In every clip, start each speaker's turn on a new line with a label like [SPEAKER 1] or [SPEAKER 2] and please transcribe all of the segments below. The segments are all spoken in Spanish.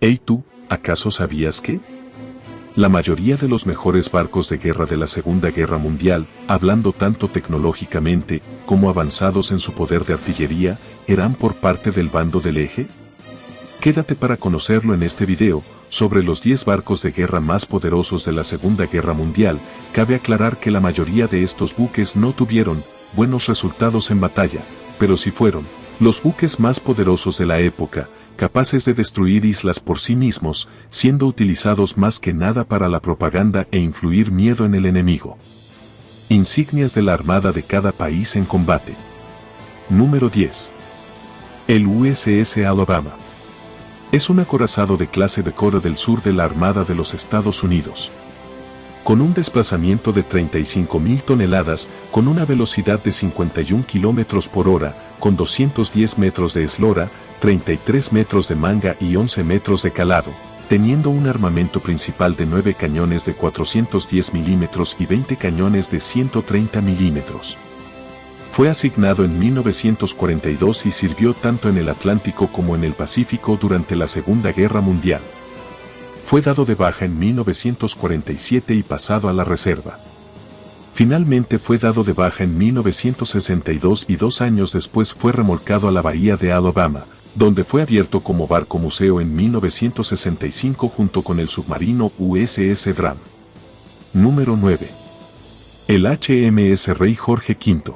[SPEAKER 1] Hey tú, ¿acaso sabías que? La mayoría de los mejores barcos de guerra de la Segunda Guerra Mundial, hablando tanto tecnológicamente como avanzados en su poder de artillería, eran por parte del bando del Eje. Quédate para conocerlo en este video. Sobre los 10 barcos de guerra más poderosos de la Segunda Guerra Mundial, cabe aclarar que la mayoría de estos buques no tuvieron buenos resultados en batalla, pero sí fueron los buques más poderosos de la época, capaces de destruir islas por sí mismos, siendo utilizados más que nada para la propaganda e influir miedo en el enemigo. Insignias de la Armada de cada país en combate. Número 10. El USS Alabama. Es un acorazado de clase Dakota del sur de la Armada de los Estados Unidos. Con un desplazamiento de 35.000 toneladas, con una velocidad de 51 km por hora, con 210 metros de eslora, 33 metros de manga y 11 metros de calado, teniendo un armamento principal de 9 cañones de 410 mm y 20 cañones de 130 mm. Fue asignado en 1942 y sirvió tanto en el Atlántico como en el Pacífico durante la Segunda Guerra Mundial. Fue dado de baja en 1947 y pasado a la reserva. Finalmente fue dado de baja en 1962 y 2 años después fue remolcado a la bahía de Alabama, donde fue abierto como barco museo en 1965 junto con el submarino USS Graham. Número 9. El HMS Rey Jorge V.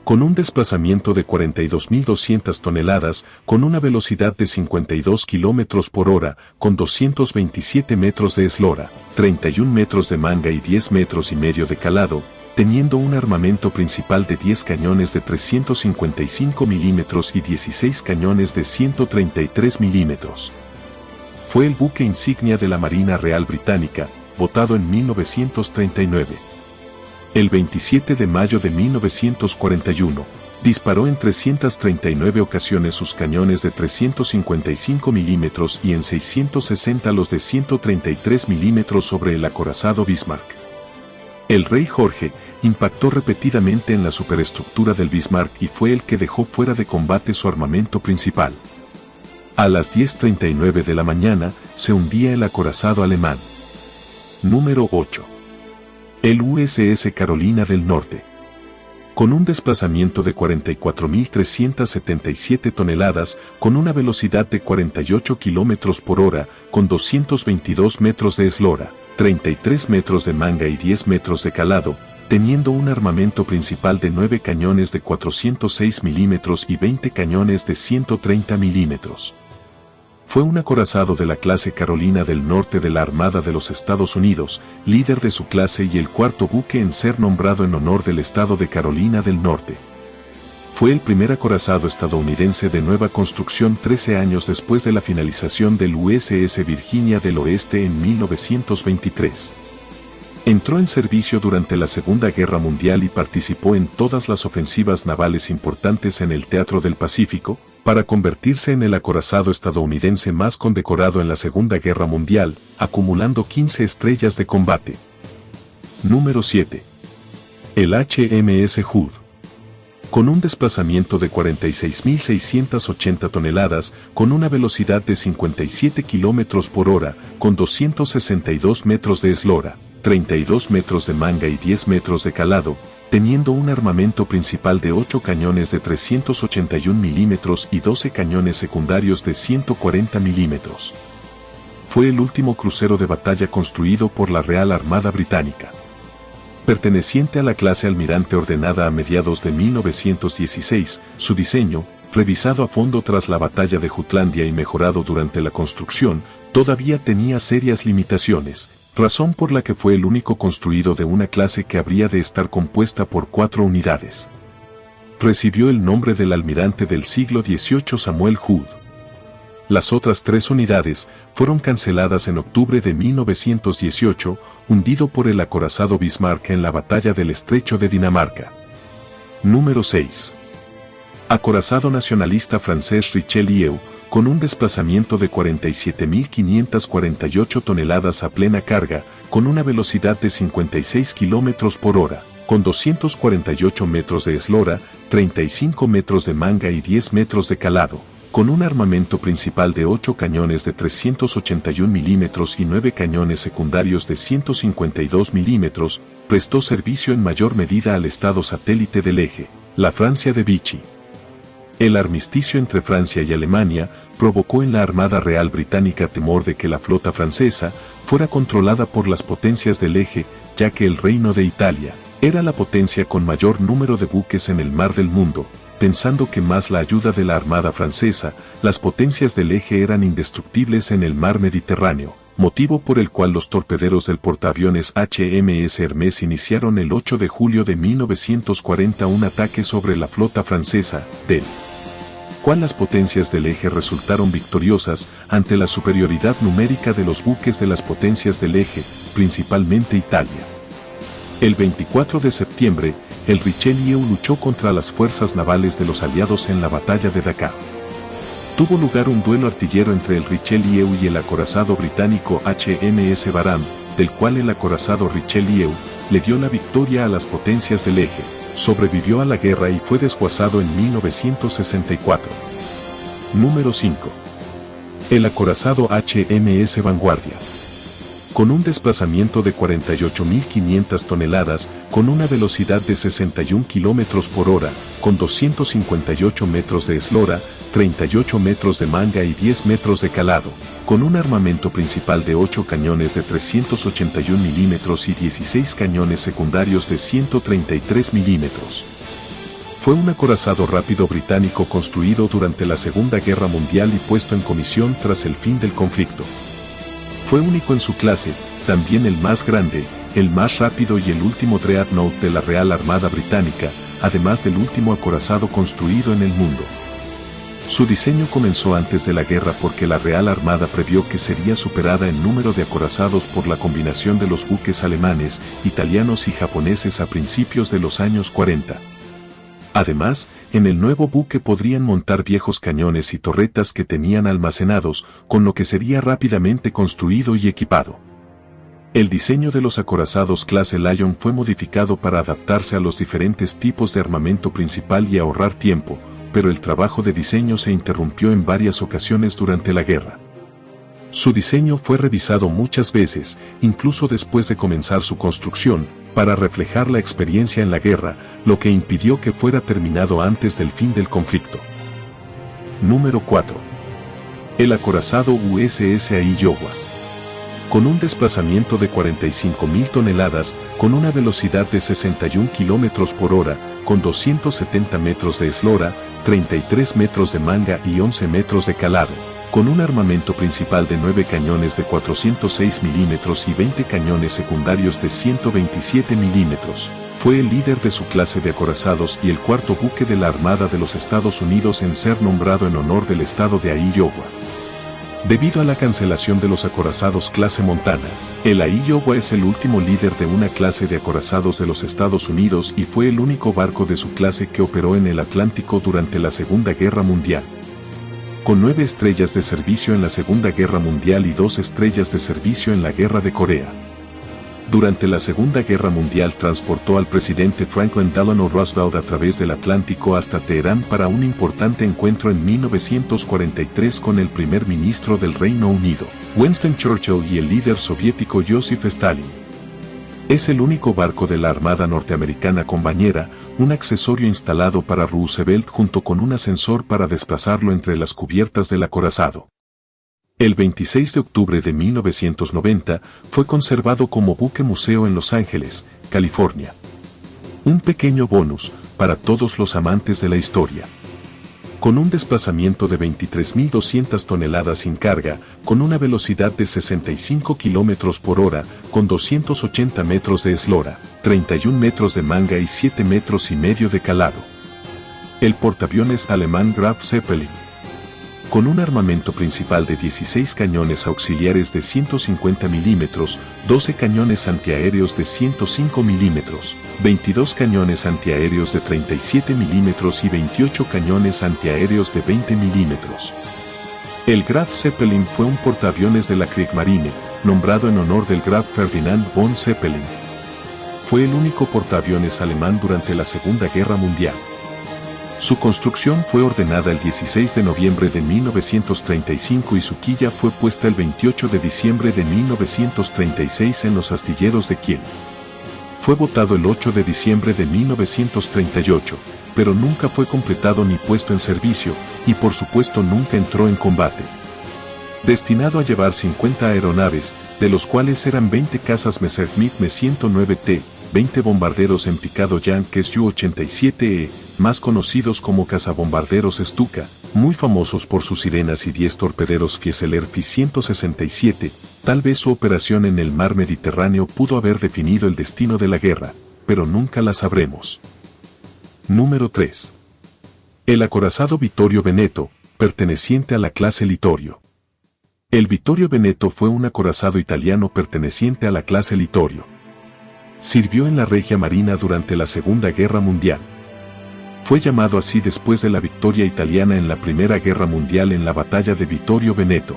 [SPEAKER 1] Con un desplazamiento de 42.200 toneladas, con una velocidad de 52 km por hora, con 227 metros de eslora, 31 metros de manga y 10 metros y medio de calado, teniendo un armamento principal de 10 cañones de 355 mm y 16 cañones de 133 mm. Fue el buque insignia de la Marina Real Británica, votado en 1939. El 27 de mayo de 1941, disparó en 339 ocasiones sus cañones de 355 mm y en 660 los de 133 mm sobre el acorazado Bismarck. El Rey Jorge impactó repetidamente en la superestructura del Bismarck y fue el que dejó fuera de combate su armamento principal. A las 10:39 de la mañana, se hundía el acorazado alemán. Número 8. El USS Carolina del Norte. Con un desplazamiento de 44.377 toneladas, con una velocidad de 48 km por hora, con 222 metros de eslora, 33 metros de manga y 10 metros de calado, teniendo un armamento principal de 9 cañones de 406 mm y 20 cañones de 130 mm. Fue un acorazado de la clase Carolina del Norte de la Armada de los Estados Unidos, líder de su clase y el cuarto buque en ser nombrado en honor del estado de Carolina del Norte. Fue el primer acorazado estadounidense de nueva construcción 13 años después de la finalización del USS Virginia del Oeste en 1923. Entró en servicio durante la Segunda Guerra Mundial y participó en todas las ofensivas navales importantes en el Teatro del Pacífico, para convertirse en el acorazado estadounidense más condecorado en la Segunda Guerra Mundial, acumulando 15 estrellas de combate. Número 7. El HMS Hood. Con un desplazamiento de 46.680 toneladas, con una velocidad de 57 km por hora, con 262 metros de eslora, 32 metros de manga y 10 metros de calado, teniendo un armamento principal de 8 cañones de 381 mm y 12 cañones secundarios de 140 mm. Fue el último crucero de batalla construido por la Real Armada Británica. Perteneciente a la clase Almirante ordenada a mediados de 1916, su diseño, revisado a fondo tras la batalla de Jutlandia y mejorado durante la construcción, todavía tenía serias limitaciones, razón por la que fue el único construido de una clase que habría de estar compuesta por 4 unidades. Recibió el nombre del almirante del siglo XVIII Samuel Hood. Las otras 3 unidades fueron canceladas en octubre de 1918, hundido por el acorazado Bismarck en la batalla del Estrecho de Dinamarca. Número 6. Acorazado nacionalista francés Richelieu, con un desplazamiento de 47.548 toneladas a plena carga, con una velocidad de 56 km por hora, con 248 metros de eslora, 35 metros de manga y 10 metros de calado, Con un armamento principal de 8 cañones de 381 milímetros y 9 cañones secundarios de 152 milímetros, prestó servicio en mayor medida al estado satélite del eje, la Francia de Vichy. El armisticio entre Francia y Alemania provocó en la Armada Real Británica temor de que la flota francesa fuera controlada por las potencias del eje, ya que el Reino de Italia era la potencia con mayor número de buques en el mar del mundo. Pensando que más la ayuda de la Armada francesa, las potencias del eje eran indestructibles en el mar Mediterráneo, motivo por el cual los torpederos del portaaviones HMS Hermes iniciaron el 8 de julio de 1940 un ataque sobre la flota francesa, del cual las potencias del eje resultaron victoriosas ante la superioridad numérica de los buques de las potencias del eje, principalmente Italia. El 24 de septiembre, el Richelieu luchó contra las fuerzas navales de los aliados en la batalla de Dakar. Tuvo lugar un duelo artillero entre el Richelieu y el acorazado británico HMS Barham, del cual el acorazado Richelieu le dio la victoria a las potencias del eje, sobrevivió a la guerra y fue desguazado en 1964. Número 5. El acorazado HMS Vanguardia. Con un desplazamiento de 48.500 toneladas, con una velocidad de 61 km por hora, con 258 metros de eslora, 38 metros de manga y 10 metros de calado, con un armamento principal de 8 cañones de 381 milímetros y 16 cañones secundarios de 133 milímetros. Fue un acorazado rápido británico construido durante la Segunda Guerra Mundial y puesto en comisión tras el fin del conflicto. Fue único en su clase, también el más grande, el más rápido y el último dreadnought de la Real Armada Británica, además del último acorazado construido en el mundo. Su diseño comenzó antes de la guerra porque la Real Armada previó que sería superada en número de acorazados por la combinación de los buques alemanes, italianos y japoneses a principios de los años 40. Además, en el nuevo buque podrían montar viejos cañones y torretas que tenían almacenados, con lo que sería rápidamente construido y equipado. El diseño de los acorazados clase Lion fue modificado para adaptarse a los diferentes tipos de armamento principal y ahorrar tiempo, pero el trabajo de diseño se interrumpió en varias ocasiones durante la guerra. Su diseño fue revisado muchas veces, incluso después de comenzar su construcción, para reflejar la experiencia en la guerra, lo que impidió que fuera terminado antes del fin del conflicto. Número 4. El acorazado USS Iowa. Con un desplazamiento de 45.000 toneladas, con una velocidad de 61 km por hora, con 270 metros de eslora, 33 metros de manga y 11 metros de calado, con un armamento principal de 9 cañones de 406 milímetros y 20 cañones secundarios de 127 milímetros. Fue el líder de su clase de acorazados y el cuarto buque de la Armada de los Estados Unidos en ser nombrado en honor del estado de Iowa. Debido a la cancelación de los acorazados clase Montana, el Iowa es el último líder de una clase de acorazados de los Estados Unidos y fue el único barco de su clase que operó en el Atlántico durante la Segunda Guerra Mundial. Con 9 estrellas de servicio en la Segunda Guerra Mundial y 2 estrellas de servicio en la Guerra de Corea. Durante la Segunda Guerra Mundial transportó al presidente Franklin Delano Roosevelt a través del Atlántico hasta Teherán para un importante encuentro en 1943 con el primer ministro del Reino Unido, Winston Churchill, y el líder soviético Joseph Stalin. Es el único barco de la Armada norteamericana con bañera, un accesorio instalado para Roosevelt junto con un ascensor para desplazarlo entre las cubiertas del acorazado. El 26 de octubre de 1990 fue conservado como buque museo en Los Ángeles, California. Un pequeño bonus para todos los amantes de la historia. Con un desplazamiento de 23.200 toneladas sin carga, con una velocidad de 65 km por hora, con 280 metros de eslora, 31 metros de manga y 7 metros y medio de calado. El portaaviones alemán Graf Zeppelin. Con un armamento principal de 16 cañones auxiliares de 150 milímetros, 12 cañones antiaéreos de 105 milímetros, 22 cañones antiaéreos de 37 milímetros y 28 cañones antiaéreos de 20 milímetros. El Graf Zeppelin fue un portaaviones de la Kriegsmarine, nombrado en honor del Graf Ferdinand von Zeppelin. Fue el único portaaviones alemán durante la Segunda Guerra Mundial. Su construcción fue ordenada el 16 de noviembre de 1935 y su quilla fue puesta el 28 de diciembre de 1936 en los astilleros de Kiel. Fue botado el 8 de diciembre de 1938, pero nunca fue completado ni puesto en servicio, y por supuesto nunca entró en combate. Destinado a llevar 50 aeronaves, de los cuales eran 20 cazas Messerschmitt Me-109T, 20 bombarderos en picado Yankee Ju-87E, más conocidos como cazabombarderos Stuka, muy famosos por sus sirenas, y 10 torpederos Fieseler Fi-167, tal vez su operación en el mar Mediterráneo pudo haber definido el destino de la guerra, pero nunca la sabremos. Número 3. El acorazado Vittorio Veneto, perteneciente a la clase Littorio. El Vittorio Veneto fue un acorazado italiano perteneciente a la clase Littorio. Sirvió en la Regia Marina durante la Segunda Guerra Mundial. Fue llamado así después de la victoria italiana en la Primera Guerra Mundial en la batalla de Vittorio Veneto.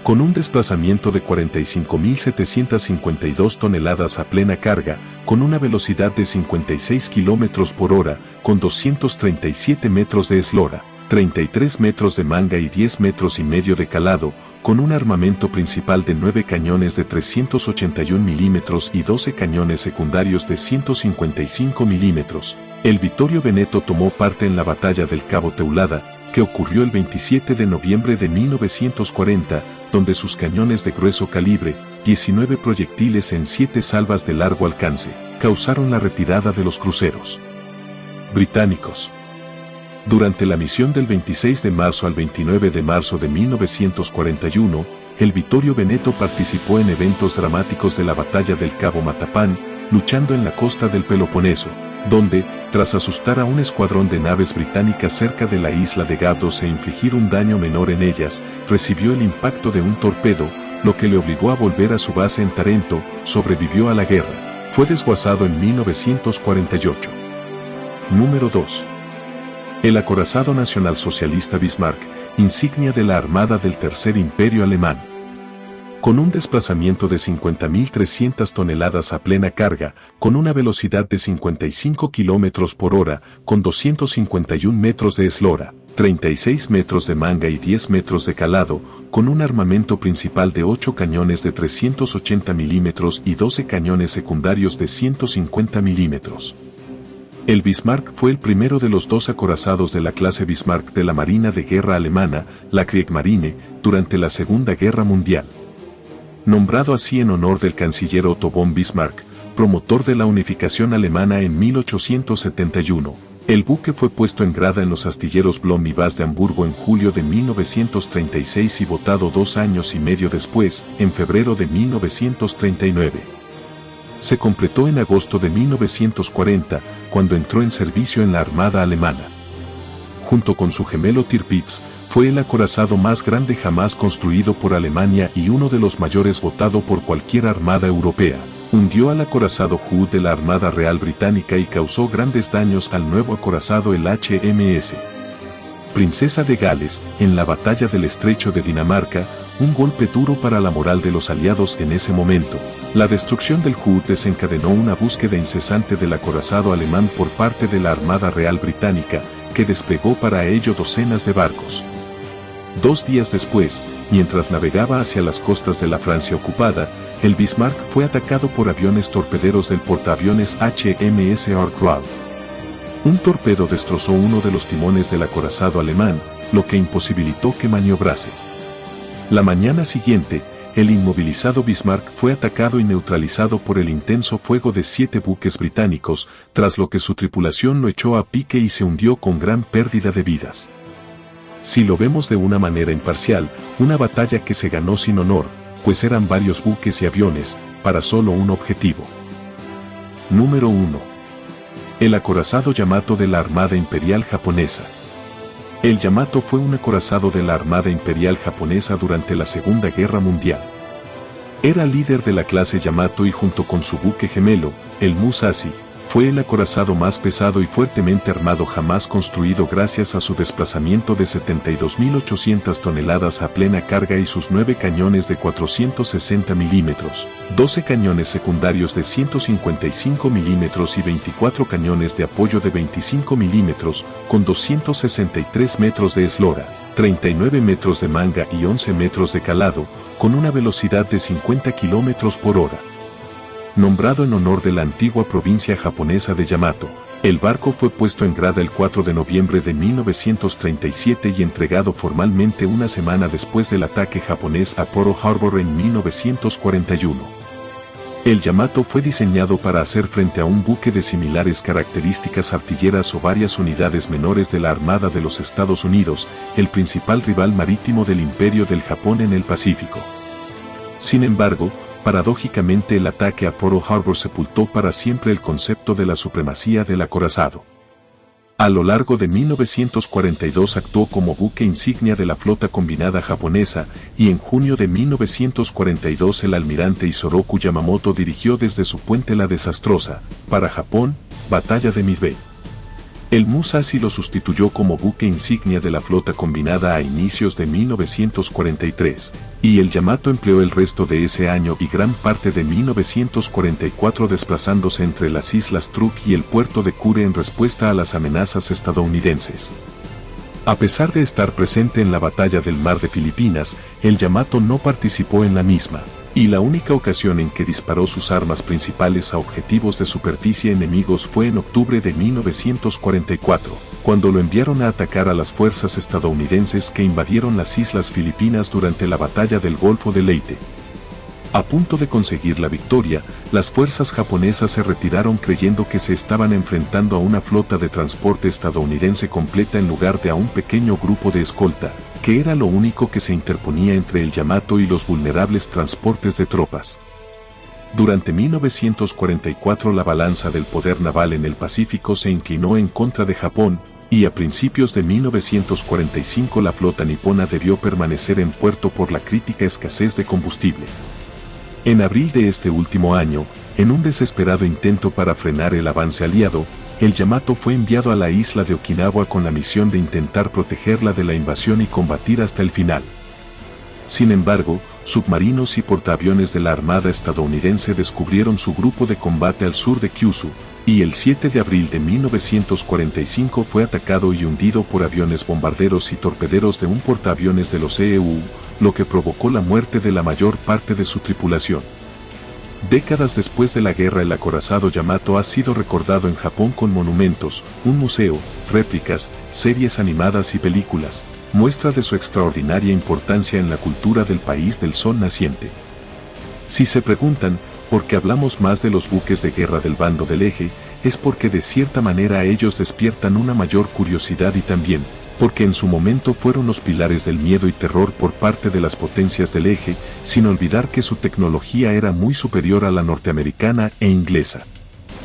[SPEAKER 1] Con un desplazamiento de 45.752 toneladas a plena carga, con una velocidad de 56 km por hora, con 237 metros de eslora, 33 metros de manga y 10 metros y medio de calado, con un armamento principal de 9 cañones de 381 milímetros y 12 cañones secundarios de 155 milímetros, el Vittorio Veneto tomó parte en la batalla del Cabo Teulada, que ocurrió el 27 de noviembre de 1940, donde sus cañones de grueso calibre, 19 proyectiles en 7 salvas de largo alcance, causaron la retirada de los cruceros británicos. Durante la misión del 26 de marzo al 29 de marzo de 1941, el Vittorio Veneto participó en eventos dramáticos de la batalla del Cabo Matapán, luchando en la costa del Peloponeso, donde, tras asustar a un escuadrón de naves británicas cerca de la isla de Gavdos e infligir un daño menor en ellas, recibió el impacto de un torpedo, lo que le obligó a volver a su base en Tarento. Sobrevivió a la guerra. Fue desguazado en 1948. Número 2. El acorazado nacionalsocialista Bismarck, insignia de la Armada del Tercer Imperio Alemán. Con un desplazamiento de 50.300 toneladas a plena carga, con una velocidad de 55 km por hora, con 251 metros de eslora, 36 metros de manga y 10 metros de calado, con un armamento principal de 8 cañones de 380 milímetros y 12 cañones secundarios de 150 milímetros. El Bismarck fue el primero de los 2 acorazados de la clase Bismarck de la Marina de Guerra alemana, la Kriegsmarine, durante la Segunda Guerra Mundial. Nombrado así en honor del canciller Otto von Bismarck, promotor de la unificación alemana en 1871, el buque fue puesto en grada en los astilleros Blohm y Bass de Hamburgo en julio de 1936 y botado 2 años y medio después, en febrero de 1939. Se completó en agosto de 1940, cuando entró en servicio en la Armada alemana. Junto con su gemelo Tirpitz, fue el acorazado más grande jamás construido por Alemania y uno de los mayores votado por cualquier armada europea. Hundió al acorazado Hood de la Armada Real Británica y causó grandes daños al nuevo acorazado el HMS Princesa de Gales, en la batalla del Estrecho de Dinamarca, un golpe duro para la moral de los aliados en ese momento. La destrucción del Hood desencadenó una búsqueda incesante del acorazado alemán por parte de la Armada Real Británica, que desplegó para ello docenas de barcos. 2 días después, mientras navegaba hacia las costas de la Francia ocupada, el Bismarck fue atacado por aviones torpederos del portaaviones HMS Ark. Un torpedo destrozó uno de los timones del acorazado alemán, lo que imposibilitó que maniobrase. La mañana siguiente, el inmovilizado Bismarck fue atacado y neutralizado por el intenso fuego de 7 buques británicos, tras lo que su tripulación lo echó a pique y se hundió con gran pérdida de vidas. Si lo vemos de una manera imparcial, una batalla que se ganó sin honor, pues eran varios buques y aviones, para solo un objetivo. Número 1. El acorazado Yamato de la Armada Imperial Japonesa. El Yamato fue un acorazado de la Armada Imperial Japonesa durante la Segunda Guerra Mundial. Era líder de la clase Yamato y junto con su buque gemelo, el Musashi, Fue el acorazado más pesado y fuertemente armado jamás construido gracias a su desplazamiento de 72.800 toneladas a plena carga y sus 9 cañones de 460 milímetros, 12 cañones secundarios de 155 milímetros y 24 cañones de apoyo de 25 milímetros, con 263 metros de eslora, 39 metros de manga y 11 metros de calado, con una velocidad de 50 kilómetros por hora. Nombrado en honor de la antigua provincia japonesa de Yamato, el barco fue puesto en grada el 4 de noviembre de 1937 y entregado formalmente una semana después del ataque japonés a Pearl Harbor en 1941. El Yamato fue diseñado para hacer frente a un buque de similares características artilleras o varias unidades menores de la Armada de los Estados Unidos, el principal rival marítimo del Imperio del Japón en el Pacífico. Sin embargo, paradójicamente el ataque a Pearl Harbor sepultó para siempre el concepto de la supremacía del acorazado. A lo largo de 1942 actuó como buque insignia de la flota combinada japonesa y en junio de 1942 el almirante Isoroku Yamamoto dirigió desde su puente la desastrosa, para Japón, batalla de Midway. El Musashi lo sustituyó como buque insignia de la flota combinada a inicios de 1943, y el Yamato empleó el resto de ese año y gran parte de 1944 desplazándose entre las islas Truk y el puerto de Kure en respuesta a las amenazas estadounidenses. A pesar de estar presente en la batalla del Mar de Filipinas, el Yamato no participó en la misma, y la única ocasión en que disparó sus armas principales a objetivos de superficie enemigos fue en octubre de 1944, cuando lo enviaron a atacar a las fuerzas estadounidenses que invadieron las islas Filipinas durante la batalla del Golfo de Leyte. A punto de conseguir la victoria, las fuerzas japonesas se retiraron creyendo que se estaban enfrentando a una flota de transporte estadounidense completa en lugar de a un pequeño grupo de escolta, que era lo único que se interponía entre el Yamato y los vulnerables transportes de tropas. Durante 1944 la balanza del poder naval en el Pacífico se inclinó en contra de Japón, y a principios de 1945 la flota nipona debió permanecer en puerto por la crítica escasez de combustible. En abril de este último año, en un desesperado intento para frenar el avance aliado, el Yamato fue enviado a la isla de Okinawa con la misión de intentar protegerla de la invasión y combatir hasta el final. Sin embargo, submarinos y portaaviones de la Armada estadounidense descubrieron su grupo de combate al sur de Kyushu, y el 7 de abril de 1945 fue atacado y hundido por aviones bombarderos y torpederos de un portaaviones de los EEU, lo que provocó la muerte de la mayor parte de su tripulación. Décadas después de la guerra el acorazado Yamato ha sido recordado en Japón con monumentos, un museo, réplicas, series animadas y películas, muestra de su extraordinaria importancia en la cultura del país del sol naciente. Si se preguntan, ¿por qué hablamos más de los buques de guerra del bando del eje? Es porque de cierta manera ellos despiertan una mayor curiosidad y también, porque en su momento fueron los pilares del miedo y terror por parte de las potencias del eje, sin olvidar que su tecnología era muy superior a la norteamericana e inglesa.